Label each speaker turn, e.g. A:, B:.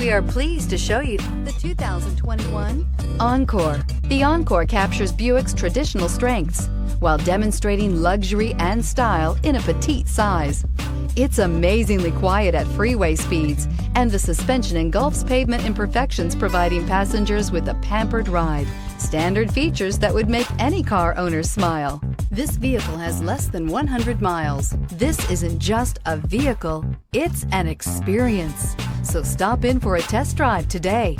A: We are pleased to show you the 2021 Encore. The Encore captures Buick's traditional strengths while demonstrating luxury and style in a petite size. It's amazingly quiet at freeway speeds, and the suspension engulfs pavement imperfections, providing passengers with a pampered ride. Standard features that would make any car owner smile. This vehicle has less than 100 miles. This isn't just a vehicle, it's an experience. So stop in for a test drive today.